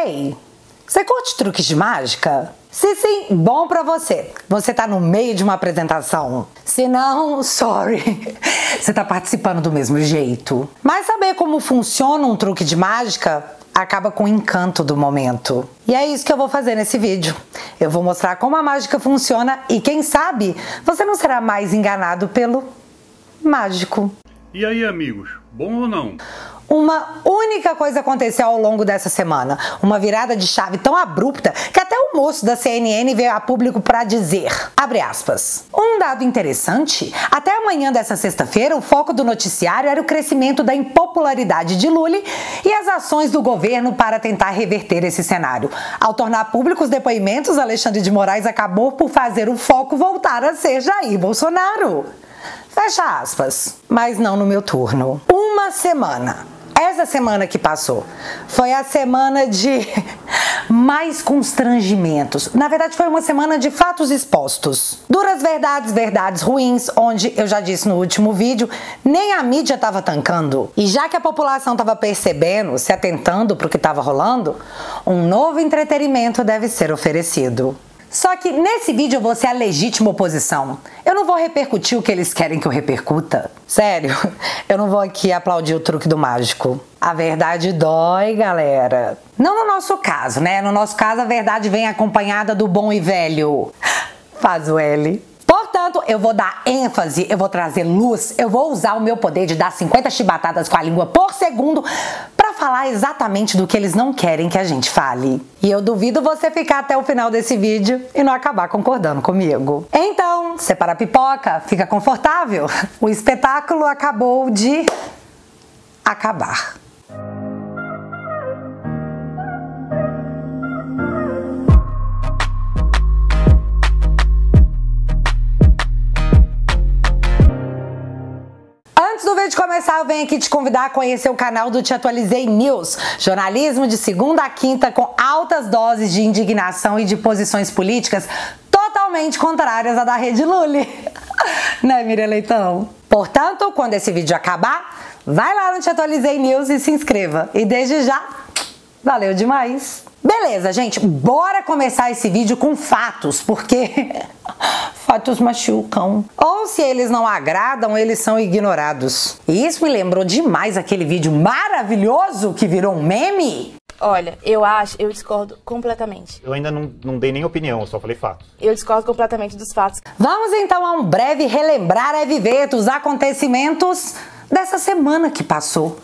Ei, você curte truques de mágica? Se sim, bom pra você. Você tá no meio de uma apresentação. Se não, sorry. Você tá participando do mesmo jeito. Mas saber como funciona um truque de mágica acaba com o encanto do momento. E é isso que eu vou fazer nesse vídeo. Eu vou mostrar como a mágica funciona e quem sabe você não será mais enganado pelo mágico. E aí, amigos, bom ou não? Uma única coisa aconteceu ao longo dessa semana, uma virada de chave tão abrupta que até o moço da CNN veio a público para dizer, abre aspas, um dado interessante, até amanhã dessa sexta-feira o foco do noticiário era o crescimento da impopularidade de Lula e as ações do governo para tentar reverter esse cenário. Ao tornar públicos os depoimentos, Alexandre de Moraes acabou por fazer o foco voltar a ser Jair Bolsonaro. Fecha aspas, mas não no meu turno. Uma semana. Essa semana que passou foi a semana de mais constrangimentos. Na verdade, foi uma semana de fatos expostos. Duras verdades, verdades ruins, onde, eu já disse no último vídeo, nem a mídia estava tancando. E já que a população estava percebendo, se atentando para o que estava rolando, um novo entretenimento deve ser oferecido. Só que nesse vídeo eu vou ser a legítima oposição. Eu não vou repercutir o que eles querem que eu repercuta. Sério, eu não vou aqui aplaudir o truque do mágico. A verdade dói, galera. Não no nosso caso, né? No nosso caso, a verdade vem acompanhada do bom e velho. Faz o L. Portanto, eu vou dar ênfase, eu vou trazer luz, eu vou usar o meu poder de dar 50 chibatadas com a língua por segundo para falar exatamente do que eles não querem que a gente fale. E eu duvido você ficar até o final desse vídeo e não acabar concordando comigo. Então, separa a pipoca, fica confortável. O espetáculo acabou de acabar. Antes do vídeo começar, eu venho aqui te convidar a conhecer o canal do Te Atualizei News, jornalismo de segunda a quinta com altas doses de indignação e de posições políticas totalmente contrárias à da Rede Lully. Né, Miriam Leitão? Portanto, quando esse vídeo acabar, vai lá no Te Atualizei News e se inscreva. E desde já, valeu demais! Beleza, gente, bora começar esse vídeo com fatos, porque fatos machucam. Ou se eles não agradam, eles são ignorados. E isso me lembrou demais aquele vídeo maravilhoso que virou um meme. Olha, eu discordo completamente. Eu ainda não dei nem opinião, eu só falei fatos. Eu discordo completamente dos fatos. Vamos então a um breve relembrar e viver dos acontecimentos dessa semana que passou.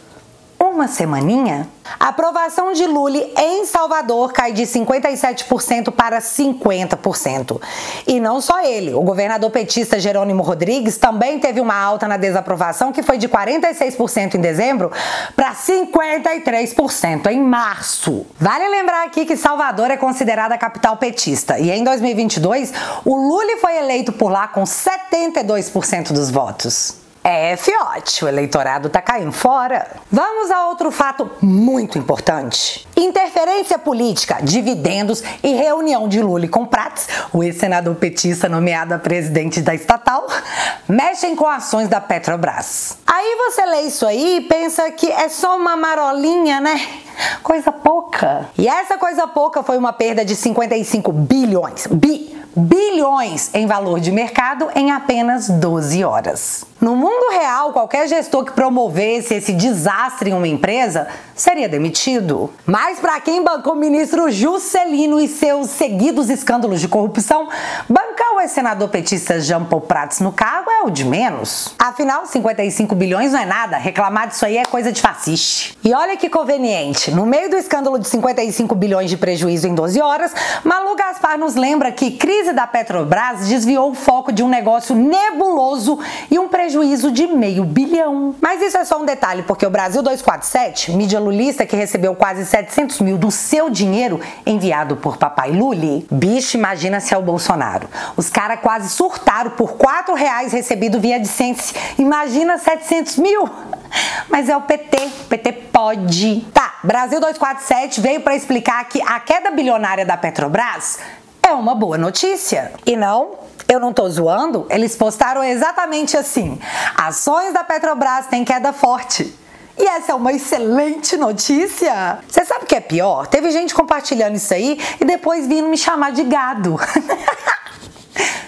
Uma semaninha? A aprovação de Lula em Salvador cai de 57% para 50%. E não só ele, o governador petista Jerônimo Rodrigues também teve uma alta na desaprovação que foi de 46% em dezembro para 53% em março. Vale lembrar aqui que Salvador é considerada a capital petista e em 2022 o Lula foi eleito por lá com 72% dos votos. É, fiote, o eleitorado tá caindo fora. Vamos a outro fato muito importante. Interferência política, dividendos e reunião de Lula com Prats, o ex-senador petista nomeado a presidente da estatal, mexem com ações da Petrobras. Aí você lê isso aí e pensa que é só uma marolinha, né? Coisa pouca. E essa coisa pouca foi uma perda de 55 bilhões, bilhões em valor de mercado em apenas 12 horas. No mundo real, qualquer gestor que promovesse esse desastre em uma empresa seria demitido. Mas para quem bancou o ministro Juscelino e seus seguidos escândalos de corrupção, bancar o ex-senador petista Jean Paul Prats no cargo é o de menos. Afinal, 55 bilhões não é nada, reclamar disso aí é coisa de fasciste. E olha que conveniente, no meio do escândalo de 55 bilhões de prejuízo em 12 horas, Malu Gaspar nos lembra que crise da Petrobras desviou o foco de um negócio nebuloso e um prejuízo de $500 milhão. Mas isso é só um detalhe, porque o Brasil 247, mídia lulista que recebeu quase 700 mil do seu dinheiro enviado por papai Lully, bicho, imagina se é o Bolsonaro. Os caras quase surtaram por R$4 recebido via AdSense. Imagina 700 mil. Mas é o PT pode. Tá, Brasil 247 veio para explicar que a queda bilionária da Petrobras é uma boa notícia. E não, eu não tô zoando, eles postaram exatamente assim: ações da Petrobras têm queda forte. E essa é uma excelente notícia. Você sabe o que é pior? Teve gente compartilhando isso aí e depois vindo me chamar de gado.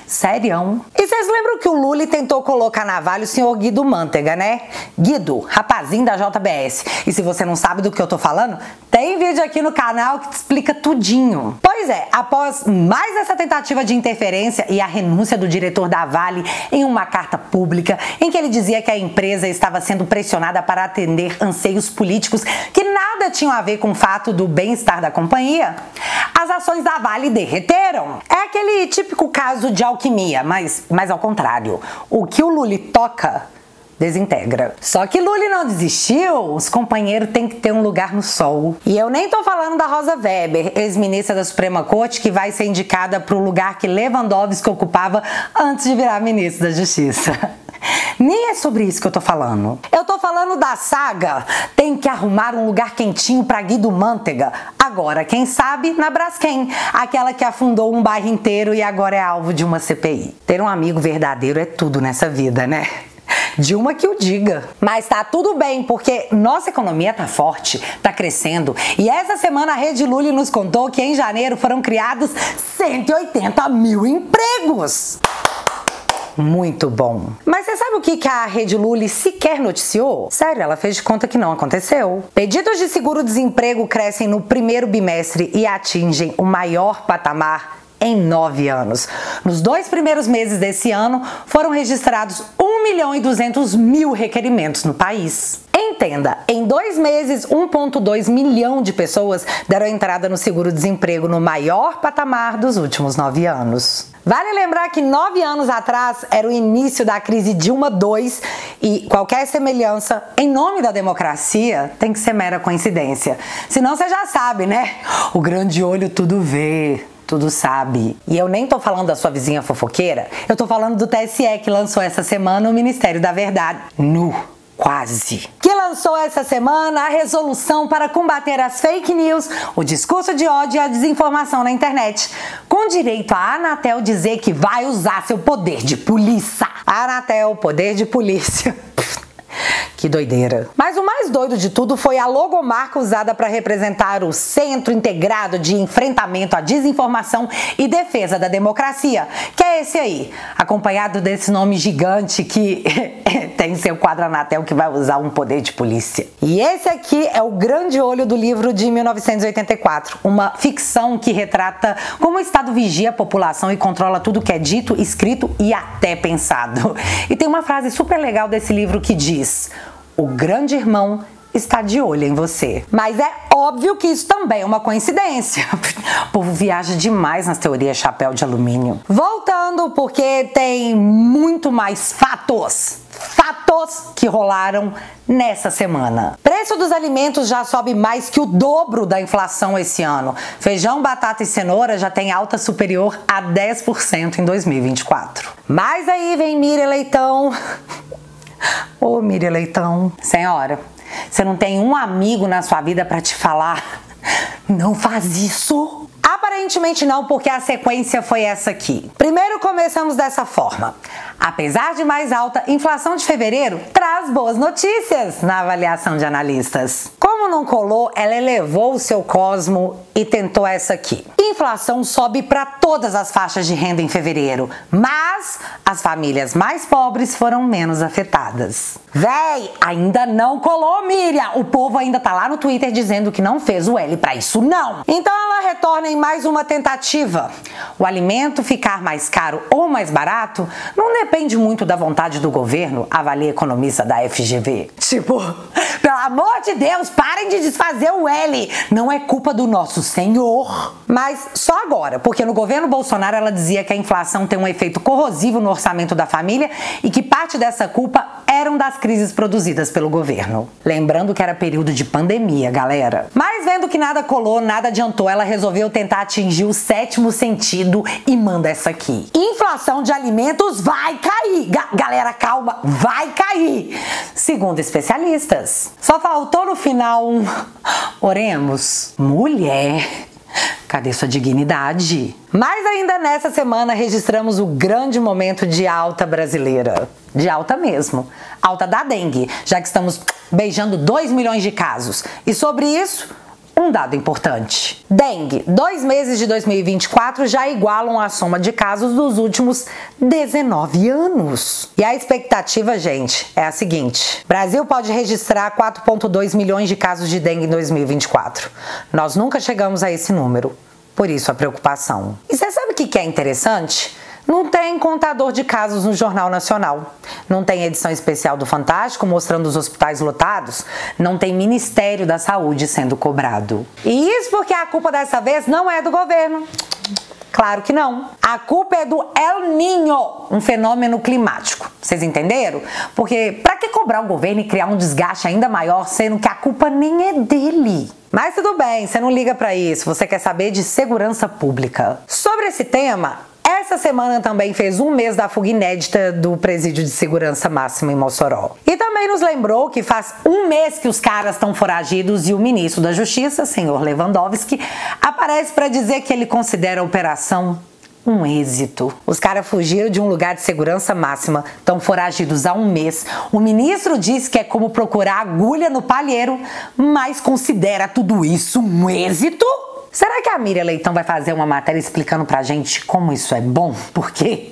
Sério? E vocês lembram que o Lula tentou colocar na Vale o senhor Guido Mantega, né? Guido, rapazinho da JBS. E se você não sabe do que eu tô falando, tem vídeo aqui no canal que te explica tudinho. Pois é, após mais essa tentativa de interferência e a renúncia do diretor da Vale em uma carta pública em que ele dizia que a empresa estava sendo pressionada para atender anseios políticos que nada tinham a ver com o fato do bem-estar da companhia, as ações da Vale derreteram. É aquele típico caso de alquimia, mas ao contrário. O que o Lula toca, desintegra. Só que Lula não desistiu, os companheiros têm que ter um lugar no sol. E eu nem tô falando da Rosa Weber, ex-ministra da Suprema Corte, que vai ser indicada para o lugar que Lewandowski ocupava antes de virar ministro da Justiça. Nem é sobre isso que eu tô falando. Eu tô falando da saga tem que arrumar um lugar quentinho pra Guido Mantega. Agora, quem sabe, na Braskem, aquela que afundou um bairro inteiro e agora é alvo de uma CPI. Ter um amigo verdadeiro é tudo nessa vida, né? Dilma que o diga. Mas tá tudo bem, porque nossa economia tá forte, tá crescendo. E essa semana a Rede Lully nos contou que em janeiro foram criados 180 mil empregos. Muito bom. Mas você sabe o que a Rede Lully sequer noticiou? Sério, ela fez de conta que não aconteceu. Pedidos de seguro-desemprego crescem no primeiro bimestre e atingem o maior patamar em 9 anos. Nos 2 primeiros meses desse ano, foram registrados 1.200.000 requerimentos no país. Entenda, em 2 meses, 1,2 milhão de pessoas deram entrada no seguro-desemprego no maior patamar dos últimos 9 anos. Vale lembrar que 9 anos atrás era o início da crise Dilma II e qualquer semelhança em nome da democracia tem que ser mera coincidência. Senão você já sabe, né? O grande olho tudo vê. Tudo sabe. E eu nem tô falando da sua vizinha fofoqueira, eu tô falando do TSE que lançou essa semana o Ministério da Verdade. Quase. Que lançou essa semana a resolução para combater as fake news, o discurso de ódio e a desinformação na internet, com direito a Anatel dizer que vai usar seu poder de polícia. Anatel, poder de polícia. Que doideira. Mas o mais doido de tudo foi a logomarca usada para representar o Centro Integrado de Enfrentamento à Desinformação e Defesa da Democracia, que é esse aí, acompanhado desse nome gigante que tem seu quadro Anatel que vai usar um poder de polícia. E esse aqui é o grande olho do livro de 1984, uma ficção que retrata como o Estado vigia a população e controla tudo que é dito, escrito e até pensado. E tem uma frase super legal desse livro que diz: o grande irmão está de olho em você. Mas é óbvio que isso também é uma coincidência. O povo viaja demais nas teorias chapéu de alumínio. Voltando, porque tem muito mais fatos que rolaram nessa semana. Preço dos alimentos já sobe mais que o dobro da inflação esse ano. Feijão, batata e cenoura já tem alta superior a 10% em 2024. Mas aí vem Miriam Leitão. Ô, Miriam Leitão. Senhora, você não tem um amigo na sua vida pra te falar não faz isso? Aparentemente não, porque a sequência foi essa aqui. Primeiro começamos dessa forma. Apesar de mais alta, inflação de fevereiro traz boas notícias na avaliação de analistas. Como não colou, ela elevou o seu cosmo e tentou essa aqui. Inflação sobe para todas as faixas de renda em fevereiro, mas as famílias mais pobres foram menos afetadas. Véi, ainda não colou, Miriam. O povo ainda tá lá no Twitter dizendo que não fez o L pra isso, não. Então ela retorna em mais uma tentativa. O alimento ficar mais caro ou mais barato não depende muito da vontade do governo, avalia economista da FGV. Tipo, pelo amor de Deus, parem de desfazer o L. Não é culpa do nosso senhor. Mas só agora, porque no governo Bolsonaro ela dizia que a inflação tem um efeito corrosivo no orçamento da família e que parte dessa culpa eram das crises produzidas pelo governo. Lembrando que era período de pandemia, galera. Mas vendo que nada colou, nada adiantou, ela resolveu tentar atingir o 7º sentido e manda essa aqui. Inflação de alimentos vai cair. Galera, calma, vai cair. Segundo especialistas. Só faltou no final um oremos. Mulher, Cadê sua dignidade? Mas ainda nessa semana registramos o grande momento de alta brasileira. De alta mesmo. Alta da dengue, já que estamos beijando 2 milhões de casos. E sobre isso, um dado importante. Dengue, 2 meses de 2024 já igualam a soma de casos dos últimos 19 anos. E a expectativa, gente, é a seguinte. Brasil pode registrar 4,2 milhões de casos de dengue em 2024. Nós nunca chegamos a esse número. Por isso a preocupação. E você sabe o que é interessante? Não tem contador de casos no Jornal Nacional. Não tem edição especial do Fantástico mostrando os hospitais lotados. Não tem Ministério da Saúde sendo cobrado. E isso porque a culpa dessa vez não é do governo. Claro que não. A culpa é do El Niño, um fenômeno climático. Vocês entenderam? Porque pra que cobrar o governo e criar um desgaste ainda maior, sendo que a culpa nem é dele? Mas tudo bem, você não liga pra isso. Você quer saber de segurança pública. Sobre esse tema, essa semana também fez 1 mês da fuga inédita do Presídio de Segurança Máxima em Mossoró. E também nos lembrou que faz 1 mês que os caras estão foragidos e o ministro da Justiça, senhor Lewandowski, aparece para dizer que ele considera a operação um êxito. Os caras fugiram de um lugar de segurança máxima, estão foragidos há 1 mês. O ministro disse que é como procurar agulha no palheiro, mas considera tudo isso um êxito? Será que a Miriam Leitão vai fazer uma matéria explicando pra gente como isso é bom? Porque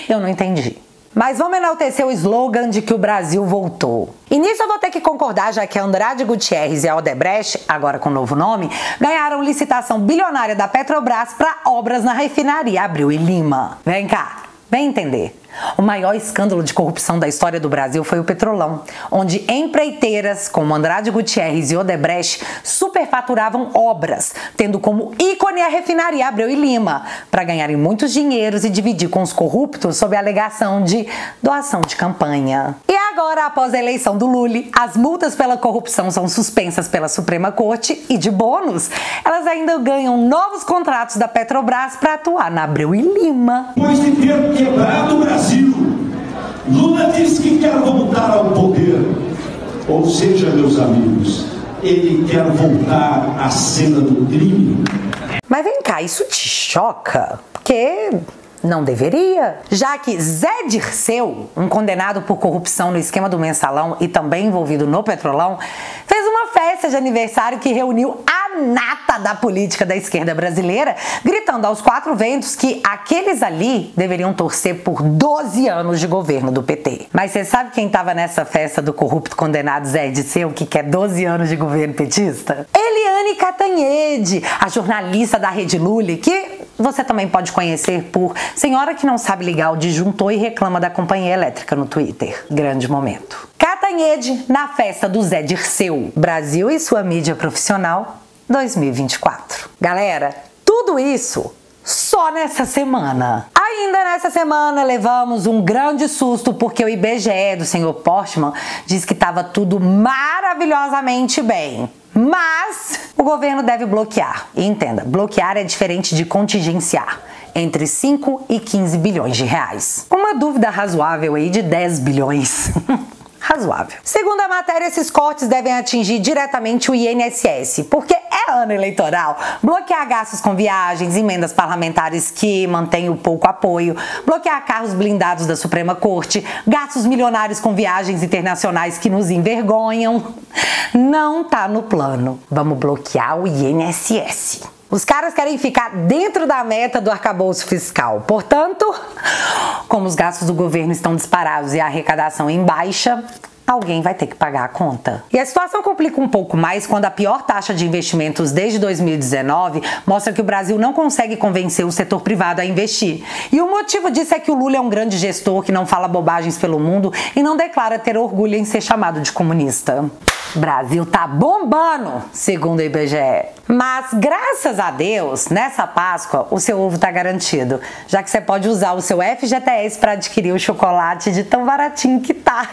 eu não entendi. Mas vamos enaltecer o slogan de que o Brasil voltou. E nisso eu vou ter que concordar, já que a Andrade Gutierrez e a Odebrecht, agora com novo nome, ganharam licitação bilionária da Petrobras para obras na refinaria Abreu e Lima. Vem cá, vem entender. O maior escândalo de corrupção da história do Brasil foi o Petrolão, onde empreiteiras como Andrade Gutierrez e Odebrecht superfaturavam obras, tendo como ícone a refinaria Abreu e Lima, para ganharem muitos dinheiros e dividir com os corruptos sob a alegação de doação de campanha. E agora, após a eleição do Lula, as multas pela corrupção são suspensas pela Suprema Corte e, de bônus, elas ainda ganham novos contratos da Petrobras para atuar na Abreu e Lima. Depois de ter quebrado o Brasil, Lula diz que quer voltar ao poder. Ou seja, meus amigos, ele quer voltar à cena do crime. Mas vem cá, isso te choca? Porque não deveria. Já que Zé Dirceu, um condenado por corrupção no esquema do Mensalão e também envolvido no Petrolão, fez uma festa de aniversário que reuniu a nata da política da esquerda brasileira, gritando aos 4 ventos que aqueles ali deveriam torcer por 12 anos de governo do PT. Mas você sabe quem estava nessa festa do corrupto condenado Zé Dirceu, que quer 12 anos de governo petista? Eliane Cantanhede, a jornalista da Rede Lully, que você também pode conhecer por senhora que não sabe ligar o disjuntor e reclama da companhia elétrica no Twitter. Grande momento. Cantanhede na festa do Zé Dirceu. Brasil e sua mídia profissional 2024. Galera, tudo isso só nessa semana. Ainda nessa semana levamos um grande susto porque o IBGE do senhor Portman disse que estava tudo maravilhosamente bem. Mas o governo deve bloquear. E entenda, bloquear é diferente de contingenciar. Entre 5 e 15 bilhões de reais. Uma dúvida razoável aí de 10 bilhões. Razoável. Segundo a matéria, esses cortes devem atingir diretamente o INSS, porque é ano eleitoral. Bloquear gastos com viagens, emendas parlamentares que mantêm o pouco apoio, bloquear carros blindados da Suprema Corte, gastos milionários com viagens internacionais que nos envergonham. Não tá no plano. Vamos bloquear o INSS. Os caras querem ficar dentro da meta do arcabouço fiscal. Portanto, como os gastos do governo estão disparados e a arrecadação em baixa, alguém vai ter que pagar a conta. E a situação complica um pouco mais quando a pior taxa de investimentos desde 2019 mostra que o Brasil não consegue convencer o setor privado a investir. E o motivo disso é que o Lula é um grande gestor que não fala bobagens pelo mundo e não declara ter orgulho em ser chamado de comunista. Brasil tá bombando, segundo o IBGE. Mas, graças a Deus, nessa Páscoa, o seu ovo tá garantido, já que você pode usar o seu FGTS para adquirir o chocolate de tão baratinho que tá,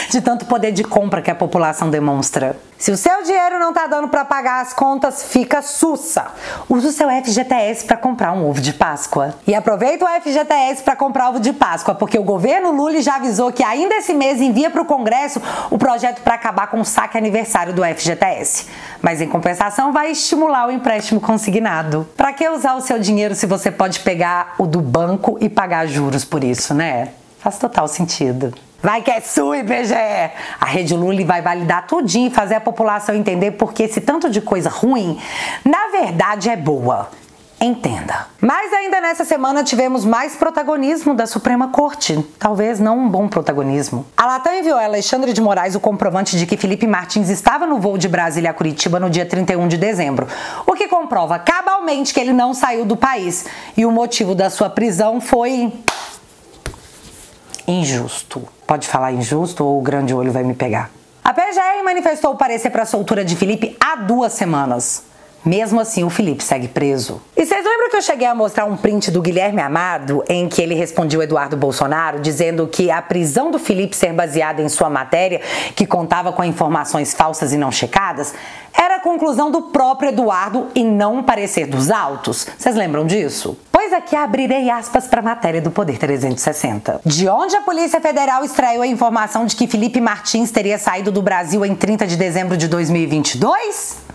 de tanto poder de compra que a população demonstra. Se o seu dinheiro não tá dando para pagar as contas, fica sussa. Use o seu FGTS para comprar um ovo de Páscoa. E aproveita o FGTS para comprar ovo de Páscoa, porque o governo Lula já avisou que ainda esse mês envia para o Congresso o projeto para acabar com o saque aniversário do FGTS. Mas em compensação vai estimular o empréstimo consignado. Pra que usar o seu dinheiro se você pode pegar o do banco e pagar juros por isso, né? Faz total sentido. Vai que é sua, IBGE! A Rede Lully vai validar tudinho e fazer a população entender porque esse tanto de coisa ruim, na verdade, é boa. Entenda. Mas ainda nessa semana tivemos mais protagonismo da Suprema Corte. Talvez não um bom protagonismo. A Latam enviou a Alexandre de Moraes o comprovante de que Felipe Martins estava no voo de Brasília a Curitiba no dia 31 de dezembro, o que comprova cabalmente que ele não saiu do país. E o motivo da sua prisão foi injusto. Pode falar injusto ou o grande olho vai me pegar? A PGR manifestou o parecer para a soltura de Felipe há 2 semanas. Mesmo assim, o Felipe segue preso. E vocês lembram que eu cheguei a mostrar um print do Guilherme Amado, em que ele respondia o Eduardo Bolsonaro, dizendo que a prisão do Felipe ser baseada em sua matéria, que contava com informações falsas e não checadas, era a conclusão do próprio Eduardo e não um parecer dos autos? Vocês lembram disso? Pois aqui abrirei aspas para a matéria do Poder 360. De onde a Polícia Federal extraiu a informação de que Felipe Martins teria saído do Brasil em 30 de dezembro de 2022?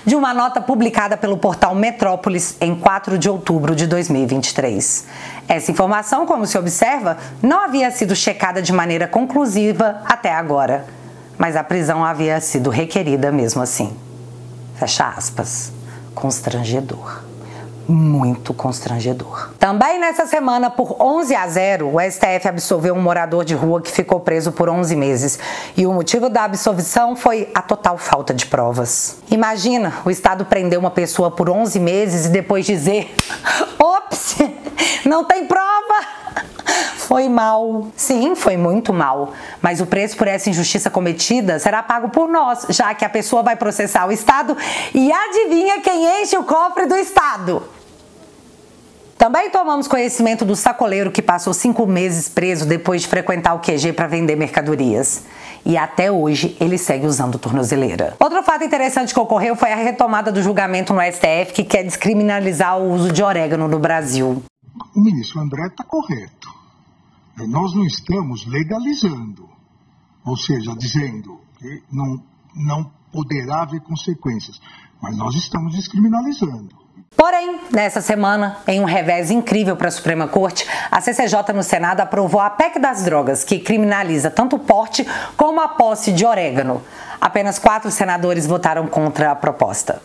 De uma nota publicada pelo portal Metrópolis em 4 de outubro de 2023. Essa informação, como se observa, não havia sido checada de maneira conclusiva até agora, mas a prisão havia sido requerida mesmo assim. Fecha aspas. Constrangedor. Muito constrangedor. Também nessa semana, por 11-0, o STF absolveu um morador de rua que ficou preso por 11 meses. E o motivo da absolvição foi a total falta de provas. Imagina, o Estado prender uma pessoa por 11 meses e depois dizer: ops, não tem prova! Foi mal. Sim, foi muito mal. Mas o preço por essa injustiça cometida será pago por nós, já que a pessoa vai processar o Estado e adivinha quem enche o cofre do Estado? Também tomamos conhecimento do sacoleiro que passou 5 meses preso depois de frequentar o QG para vender mercadorias. E até hoje ele segue usando tornozeleira. Outro fato interessante que ocorreu foi a retomada do julgamento no STF que quer descriminalizar o uso de orégano no Brasil. O ministro André está correto. Nós não estamos legalizando, ou seja, dizendo que não poderá haver consequências, mas nós estamos descriminalizando. Porém, nessa semana, em um revés incrível para a Suprema Corte, a CCJ no Senado aprovou a PEC das drogas, que criminaliza tanto o porte como a posse de orégano. Apenas 4 senadores votaram contra a proposta.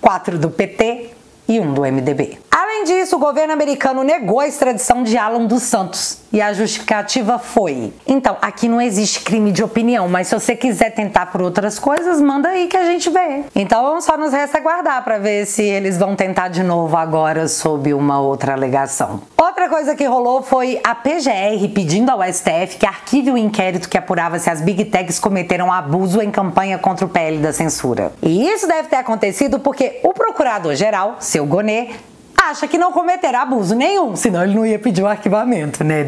4 do PT e 1 do MDB. Além disso, o governo americano negou a extradição de Alan dos Santos e a justificativa foi: então, aqui não existe crime de opinião, mas se você quiser tentar por outras coisas, manda aí que a gente vê. Então, só nos resta aguardar para ver se eles vão tentar de novo agora sob uma outra alegação. Outra coisa que rolou foi a PGR pedindo ao STF que arquive o inquérito que apurava se as Big Techs cometeram abuso em campanha contra o PL da censura. E isso deve ter acontecido porque o procurador-geral, seu Gonê, acha que não cometerá abuso nenhum, senão ele não ia pedir o arquivamento, né?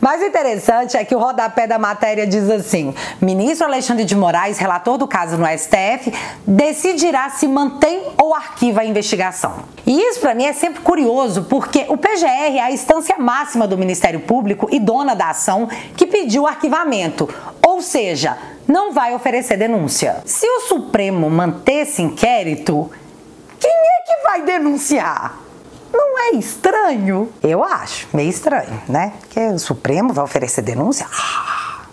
Mas o interessante é que o rodapé da matéria diz assim: ministro Alexandre de Moraes, relator do caso no STF, decidirá se mantém ou arquiva a investigação. E isso para mim é sempre curioso, porque o PGR é a instância máxima do Ministério Público e dona da ação que pediu o arquivamento, ou seja, não vai oferecer denúncia. Se o Supremo manter esse inquérito, quem é que vai denunciar? Não é estranho? Eu acho meio estranho, né? Porque o Supremo vai oferecer denúncia?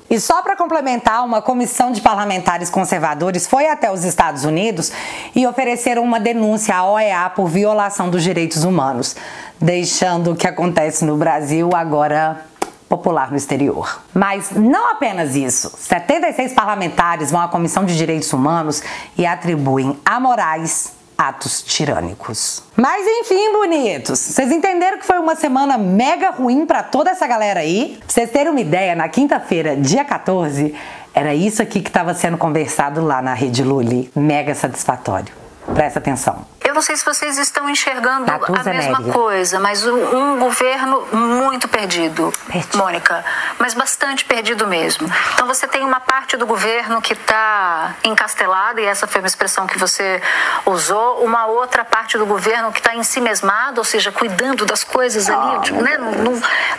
E só para complementar, uma comissão de parlamentares conservadores foi até os Estados Unidos e ofereceram uma denúncia à OEA por violação dos direitos humanos, deixando o que acontece no Brasil agora popular no exterior. Mas não apenas isso. 76 parlamentares vão à Comissão de Direitos Humanos e atribuem a Moraes atos tirânicos. Mas enfim, bonitos, vocês entenderam que foi uma semana mega ruim pra toda essa galera aí? Pra vocês terem uma ideia, na quinta-feira, dia 14, era isso aqui que estava sendo conversado lá na Rede Lully. Mega satisfatório. Presta atenção. Eu não sei se vocês estão enxergando a mesma coisa, mas um governo muito perdido, Mônica, mas bastante perdido mesmo. Então você tem uma parte do governo que está encastelada, e essa foi uma expressão que você usou, uma outra parte do governo que está ensimesmado, ou seja, cuidando das coisas ali, né,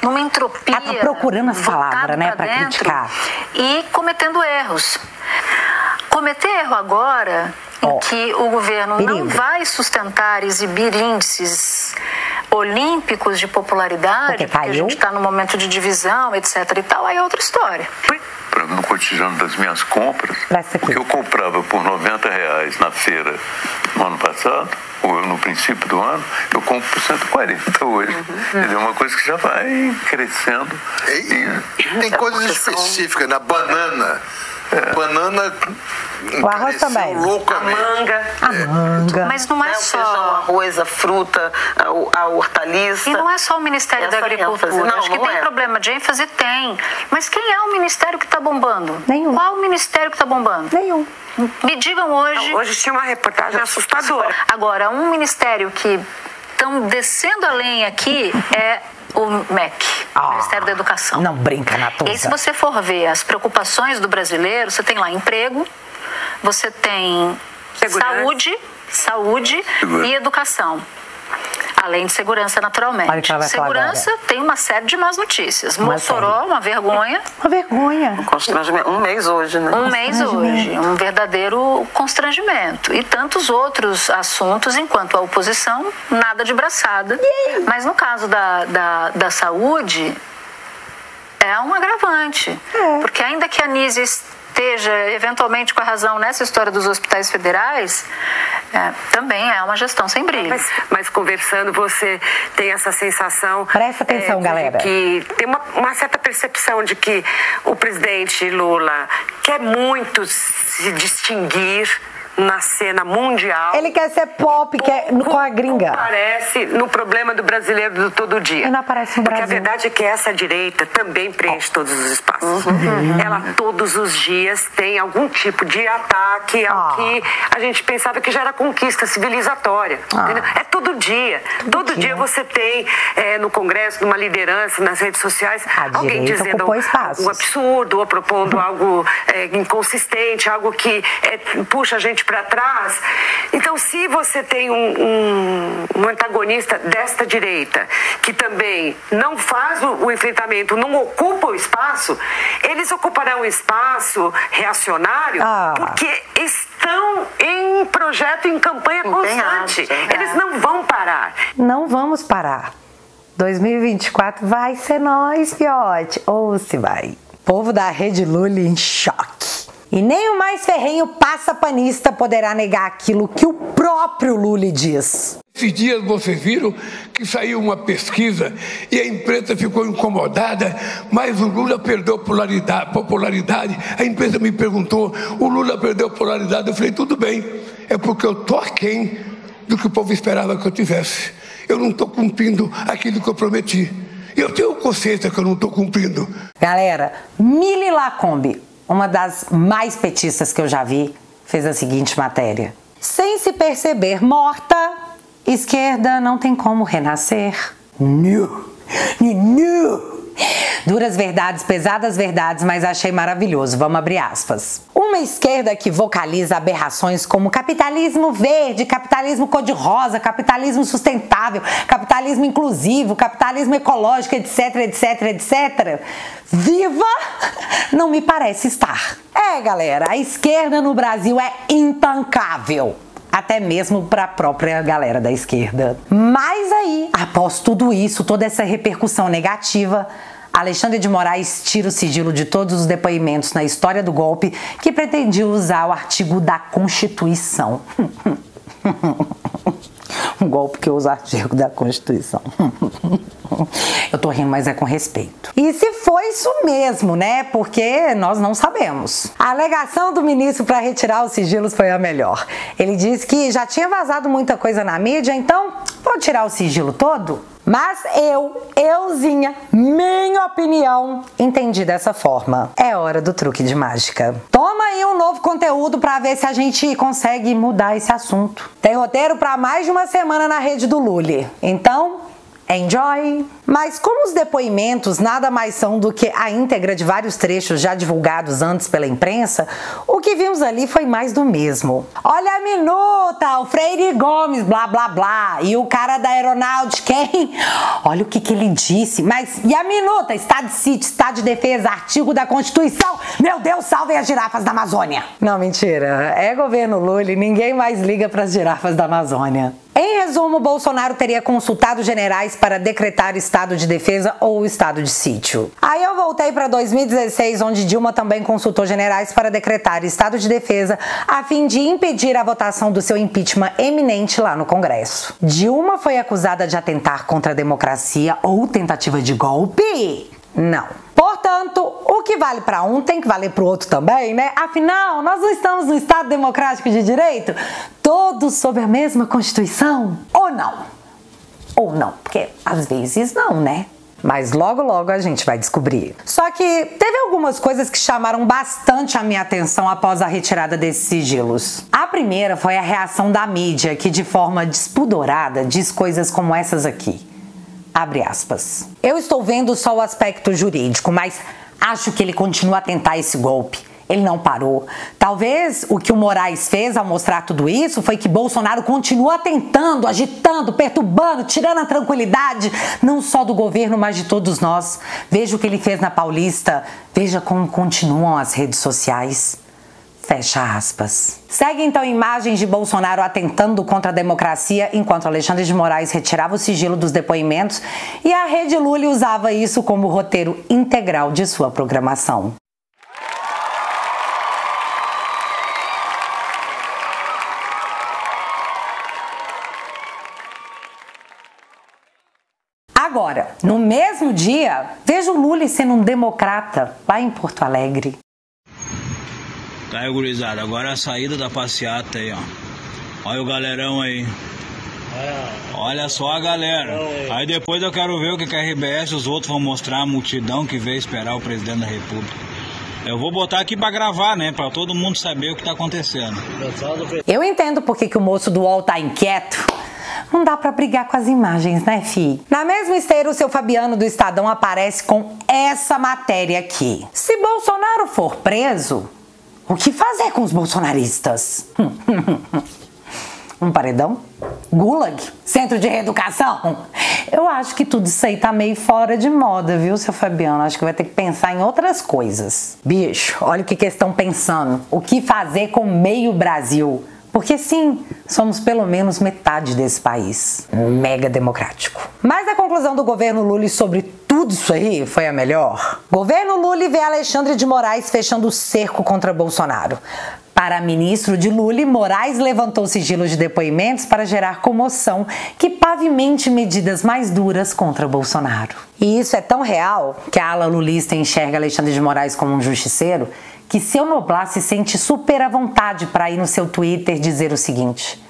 numa entropia. Tá procurando as palavras, né, para criticar. E cometendo erros. cometer erro agora em que o governo perigo. não vai sustentar, exibir índices olímpicos de popularidade, porque a gente está num momento de divisão, etc. e tal, aí é outra história. No cotidiano das minhas compras, o que eu comprava por R$90 na feira no ano passado, ou no princípio do ano, eu compro por 140 hoje. É uma coisa que já vai crescendo. E tem coisas específicas, na banana. Banana, o arroz também. A manga. Mas não é só o arroz, a fruta, a hortaliça. E não é só o Ministério da Agricultura. Não, acho que tem problema de ênfase, tem. Mas quem é o ministério que está bombando? Nenhum. Qual o ministério que está bombando? Nenhum. Me digam hoje. Hoje tinha uma reportagem assustadora. Agora, um ministério que estão descendo a lenha aqui é o MEC, Ministério da Educação. Não brinca, Natuza. E aí, se você for ver as preocupações do brasileiro, você tem lá emprego, você tem saúde e educação. Além de segurança, naturalmente. Olha o que ela vai falar segurança agora. Tem uma série de más notícias. Mossoró, uma vergonha. Uma vergonha. Constrangimento. Um mês hoje, né? Um mês hoje. Um verdadeiro constrangimento. E tantos outros assuntos, enquanto a oposição, nada de braçada. Mas no caso da saúde, é um agravante. Porque ainda que a Anísia esteja eventualmente com a razão nessa história dos hospitais federais, também é uma gestão sem brilho. Mas conversando, você tem essa sensação... Presta atenção, galera. Que tem uma certa percepção de que o presidente Lula quer muito se distinguir na cena mundial. Ele quer ser pop, com a gringa. Aparece no problema do brasileiro do todo dia. Ele não aparece no Brasil. Porque a verdade é que essa direita também preenche todos os espaços. Ela todos os dias tem algum tipo de ataque ao que a gente pensava que já era conquista civilizatória. Entendeu? É todo dia. Todo dia você tem no Congresso, numa liderança, nas redes sociais, alguém dizendo algo absurdo ou propondo algo inconsistente, algo que puxa a gente para trás. Então, se você tem um antagonista desta direita que também não faz o enfrentamento, não ocupa o espaço, eles ocuparão o espaço reacionário porque estão em projeto, em campanha constante. Eles não vão parar. Não vamos parar. 2024 vai ser nós, fiote. Ou se vai. Povo da Rede Lula em choque. E nem o mais ferrenho passapanista poderá negar aquilo que o próprio Lula diz. Esses dias vocês viram que saiu uma pesquisa e a imprensa ficou incomodada, mas o Lula perdeu popularidade. A imprensa me perguntou, o Lula perdeu popularidade? Eu falei, tudo bem, é porque eu tô aquém do que o povo esperava que eu tivesse. Eu não estou cumprindo aquilo que eu prometi. Eu tenho consciência que eu não estou cumprindo. Galera, Mili Lacombe, uma das mais petistas que eu já vi, fez a seguinte matéria. Sem se perceber morta, esquerda não tem como renascer. Duras verdades, pesadas verdades, mas achei maravilhoso. Vamos abrir aspas. Uma esquerda que vocaliza aberrações como capitalismo verde, capitalismo cor-de-rosa, capitalismo sustentável, capitalismo inclusivo, capitalismo ecológico, etc, etc, etc. Viva não me parece estar. Galera, a esquerda no Brasil é intancável. Até mesmo para a própria galera da esquerda. Mas aí, após tudo isso, toda essa repercussão negativa, Alexandre de Moraes tira o sigilo de todos os depoimentos na história do golpe que pretendia usar o artigo da Constituição. Um golpe que usa o artigo da Constituição. Eu tô rindo, mas é com respeito. E se foi isso mesmo, né? Porque nós não sabemos. A alegação do ministro para retirar os sigilos foi a melhor. Ele disse que já tinha vazado muita coisa na mídia, então pode tirar o sigilo todo? Mas euzinha, minha opinião, entendi dessa forma. É hora do truque de mágica. Toma aí um novo conteúdo pra ver se a gente consegue mudar esse assunto. Tem roteiro pra mais de uma semana na rede do Lula. Então, Enjoy! Mas como os depoimentos nada mais são do que a íntegra de vários trechos já divulgados antes pela imprensa, o que vimos ali foi mais do mesmo. Olha a minuta, o Freire Gomes, blá blá blá, e o cara da aeronáutica, quem? Olha o que ele disse, mas e a minuta? Estado de sítio, estado de defesa, artigo da Constituição, meu Deus, salvem as girafas da Amazônia! Não, mentira, é governo Lula e ninguém mais liga para as girafas da Amazônia. Em resumo, Bolsonaro teria consultado generais para decretar estado de defesa ou estado de sítio. Aí eu voltei para 2016, onde Dilma também consultou generais para decretar estado de defesa a fim de impedir a votação do seu impeachment eminente lá no Congresso. Dilma foi acusada de atentar contra a democracia ou tentativa de golpe? Não. Portanto, o que vale para um tem que valer para o outro também, né? Afinal, nós não estamos no Estado Democrático de Direito? Todos sob a mesma Constituição? Ou não? Ou não, porque às vezes não, né? Mas logo logo a gente vai descobrir. Só que teve algumas coisas que chamaram bastante a minha atenção após a retirada desses sigilos. A primeira foi a reação da mídia, que de forma despudorada diz coisas como essas aqui. Abre aspas. Eu estou vendo só o aspecto jurídico, mas acho que ele continua a tentar esse golpe. Ele não parou. Talvez o que o Moraes fez ao mostrar tudo isso foi que Bolsonaro continua tentando, agitando, perturbando, tirando a tranquilidade, não só do governo, mas de todos nós. Veja o que ele fez na Paulista. Veja como continuam as redes sociais. Fecha aspas. Segue então imagens de Bolsonaro atentando contra a democracia enquanto Alexandre de Moraes retirava o sigilo dos depoimentos e a Rede Lula usava isso como roteiro integral de sua programação. Agora, no mesmo dia, vejo Lula sendo um democrata lá em Porto Alegre. Tá aí, gurizada, agora é a saída da passeata aí, ó. Olha o galerão aí. Olha só a galera. Aí depois eu quero ver o que a RBS e os outros vão mostrar a multidão que veio esperar o presidente da República. Eu vou botar aqui pra gravar, né? Pra todo mundo saber o que tá acontecendo. Eu entendo porque que o moço do UOL tá inquieto. Não dá pra brigar com as imagens, né, fi? Na mesma esteira, o seu Fabiano do Estadão aparece com essa matéria aqui. Se Bolsonaro for preso, o que fazer com os bolsonaristas? Um paredão? Gulag? Centro de reeducação? Eu acho que tudo isso aí tá meio fora de moda, viu, seu Fabiano? Acho que vai ter que pensar em outras coisas. Bicho, olha o que eles estão pensando. O que fazer com meio Brasil? Porque sim, somos pelo menos metade desse país. Mega democrático. Mas a conclusão do governo Lula sobre tudo isso aí foi a melhor. Governo Lula vê Alexandre de Moraes fechando o cerco contra Bolsonaro. Para ministro de Lula, Moraes levantou sigilo de depoimentos para gerar comoção que pavimente medidas mais duras contra Bolsonaro. E isso é tão real que a ala lulista enxerga Alexandre de Moraes como um justiceiro que seu Noblar se sente super à vontade para ir no seu Twitter dizer o seguinte,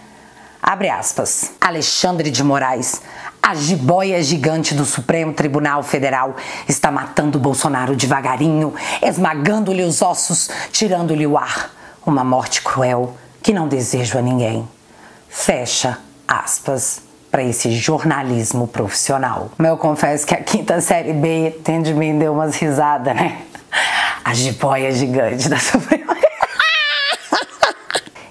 abre aspas, Alexandre de Moraes, a jiboia gigante do Supremo Tribunal Federal está matando Bolsonaro devagarinho, esmagando-lhe os ossos, tirando-lhe o ar. Uma morte cruel que não desejo a ninguém. Fecha aspas para esse jornalismo profissional. Mas eu confesso que a quinta série B dentro de mim deu umas risadas, né? A jiboia gigante da Suprema.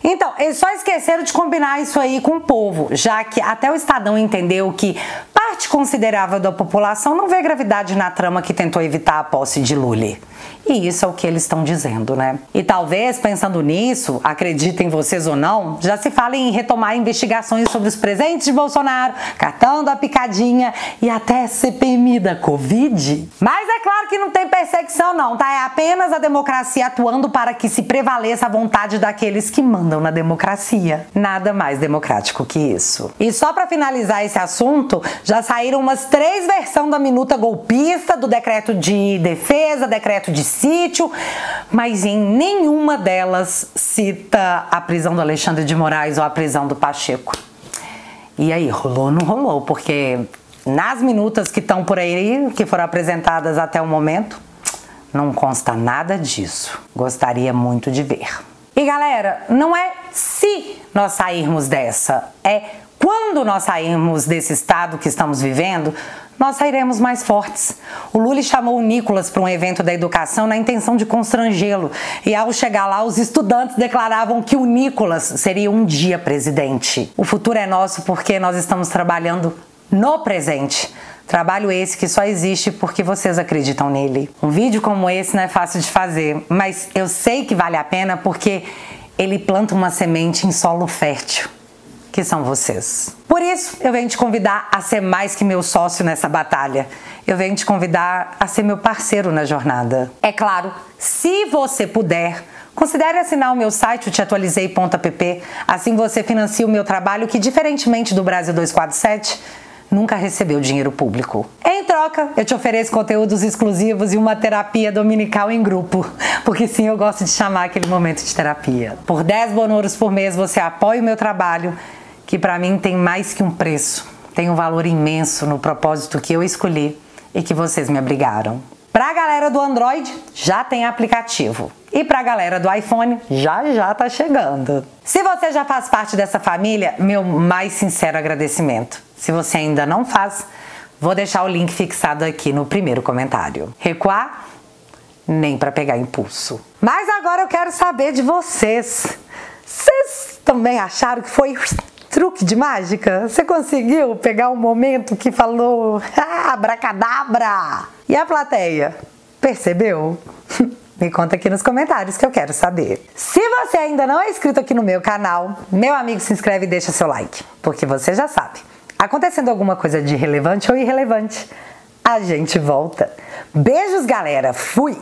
Então, eles só esqueceram de combinar isso aí com o povo, já que até o Estadão entendeu que parte considerável da população não vê gravidade na trama que tentou evitar a posse de Lula. E isso é o que eles estão dizendo, né? E talvez, pensando nisso, acreditem vocês ou não, já se fala em retomar investigações sobre os presentes de Bolsonaro, cartão da picadinha e até CPMI da Covid. Mas é claro que não tem perseguição não, tá? É apenas a democracia atuando para que se prevaleça a vontade daqueles que mandam na democracia. Nada mais democrático que isso. E só para finalizar esse assunto, já saíram umas 3 versões da minuta golpista, do decreto de defesa, decreto de sítio, mas em nenhuma delas cita a prisão do Alexandre de Moraes ou a prisão do Pacheco. E aí, rolou ou não rolou? Porque nas minutas que estão por aí, que foram apresentadas até o momento, não consta nada disso. Gostaria muito de ver. E galera, não é se nós sairmos dessa, é quando nós sairmos desse estado que estamos vivendo, nós sairemos mais fortes. O Lula chamou o Nicolas para um evento da educação na intenção de constrangê-lo. E ao chegar lá, os estudantes declaravam que o Nicolas seria um dia presidente. O futuro é nosso porque nós estamos trabalhando no presente. Trabalho esse que só existe porque vocês acreditam nele. Um vídeo como esse não é fácil de fazer, mas eu sei que vale a pena porque ele planta uma semente em solo fértil, que são vocês. Por isso, eu venho te convidar a ser mais que meu sócio nessa batalha. Eu venho te convidar a ser meu parceiro na jornada. É claro, se você puder, considere assinar o meu site, o teatualizei.app. Assim você financia o meu trabalho que, diferentemente do Brasil 247, nunca recebeu dinheiro público. Em troca, eu te ofereço conteúdos exclusivos e uma terapia dominical em grupo. Porque sim, eu gosto de chamar aquele momento de terapia. Por 10 bonuros por mês, você apoia o meu trabalho, que para mim tem mais que um preço. Tem um valor imenso no propósito que eu escolhi e que vocês me obrigaram. Pra galera do Android, já tem aplicativo. E pra galera do iPhone, já tá chegando. Se você já faz parte dessa família, meu mais sincero agradecimento. Se você ainda não faz, vou deixar o link fixado aqui no primeiro comentário. Recuar? Nem pra pegar impulso. Mas agora eu quero saber de vocês. Vocês também acharam que foi truque de mágica? Você conseguiu pegar um momento que falou abracadabra? E a plateia? Percebeu? Me conta aqui nos comentários que eu quero saber. Se você ainda não é inscrito aqui no meu canal, meu amigo, se inscreve e deixa seu like. Porque você já sabe, acontecendo alguma coisa de relevante ou irrelevante, a gente volta. Beijos, galera. Fui!